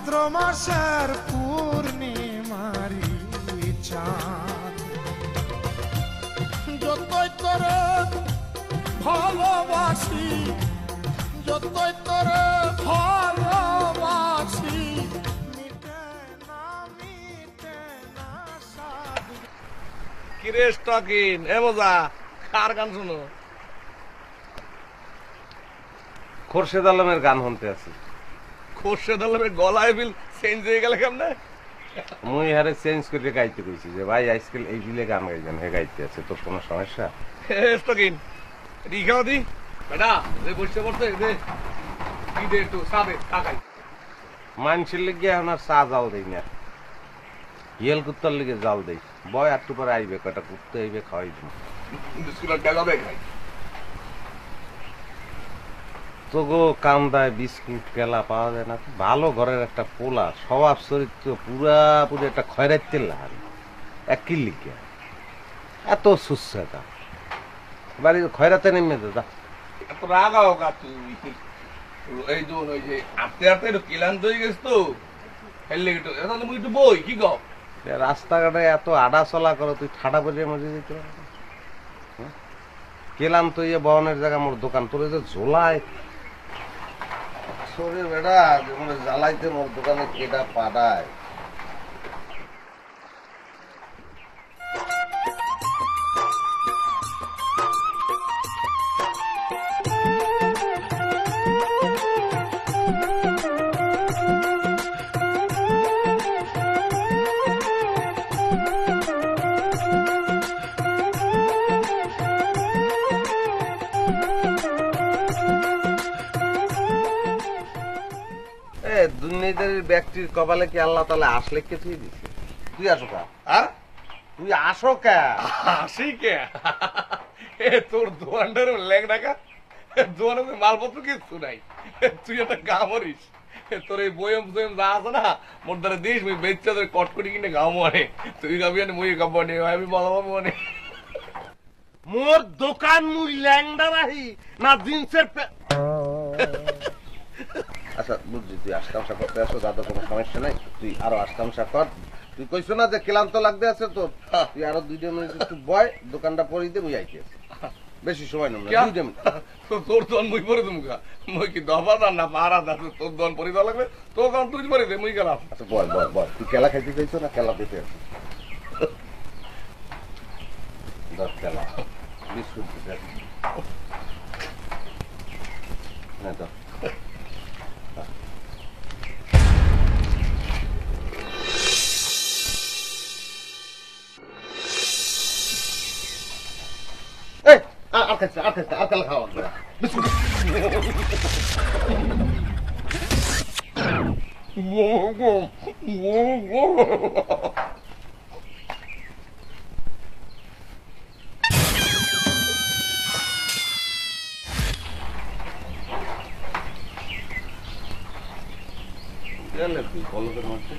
ভাদ্র মাসের পূর্ণিমারি চাঁদ যতই তোরে ভালোবাসি যতই তোরে ভালোবাসি মিটে না সাদ। কিরে স্টকিন এ মজা কার গান শুনো? খোরশেদ আলমের গান শুনতে আছি। খোরশেদ আলমের গলায় বিল চেঞ্জ হয়ে গেল কেমনে? মুই হারে চেঞ্জ করে গাইতে কইছি যে ভাই আজকাল এই বিলে গান গাইবেন, হে গাইতে আছে, তোর কোনো সমস্যা? স্টকিন রিখাও দি বেটা দে বসে পড়তে দে কি দে একটু সাদে কাকাই মানুষের লেগে এখন আর চা জাল দেই না, হিয়েল কুত্তার লেগে জাল দেই। বয় একটু পরে আইবে, কয়টা কুত্তে আইবে, খাওয়াই দিব। বিস্কুট গেল খাই তোগো কান্দায় বিস্কুট কেলা পাওয়া যায় না? ভালো ঘরের একটা পোলা, স্বভাব চরিত্র পুরাপুরি একটা খয়রাইতে লাল, এক কি লিখে এত সুস্বাদা বাড়ি খয়রাতে নেমে যা। এত রাগাও কা তুই? এই যে ওই যে আস্তে আস্তে একটু ক্লান্ত হয়ে গেছ তো হেললে একটু এখন তুমি একটু বই কি গো রাস্তাঘাটে এত আডা চলা করো, তুই ঠাডা পরে মজে যেতে কেলাম তো ইয়ে বহনের জায়গা মোর দোকান তোর যে ঝোলায় সরে বেড়া জ্বালাইতে মোর দোকানে কেটা পাড়ায়। দুর্নীতির ব্যক্তির কপালে কি আল্লাহ তাআলা আসলে কে তুই দিছে? তুই আসো কা? আর তুই আসো কা? আসি কে এ তোর দোয়ানটার লেগ ডাকা দোয়ানে মালপত্র কিছু নাই, তুই একটা গা মরিস। তোর এই বয়ম বয়ম যা আছে না মোর দ্বারা দিস মুই বেচা তোর কটকটি কিনে গাও মনে তুই গাবি আনে মুই গাবো নে আমি বলবো মনে মোর দোকান মুই ল্যাংডা রাহি না জিন্সের আচ্ছা বুঝছি, তুই আশকামশা করতে আসো, দাদা কোনো সমস্যা নাই, তুই আরো আশকামশা কর। তুই কইছো না যে ক্লান্ত লাগতে আছে তোর, তুই আরো 2 মিনিট একটু বয়, দোকানটা পরিয়ে দে, মুই আইতে আছি। বেশি সময় নেব না, 2 মিনিট। তোর দোয়ান মুই পরে তুমকা মুই কি দফাদার না পাহারাদার? তোর দোয়ান পরে দেওয়া লাগবে, তোর দোয়ান তুই পরে দে মুই গেলাম। আচ্ছা বয় বয় বয়, তুই কেলা খাইতে চাইছো না কেলা দিতে আছিস? দশ কেলা বিস্কুট দিতে আছিস না তো? আর কেলা খাওয়া বিস্কুট তুই বলো তোর মধ্যে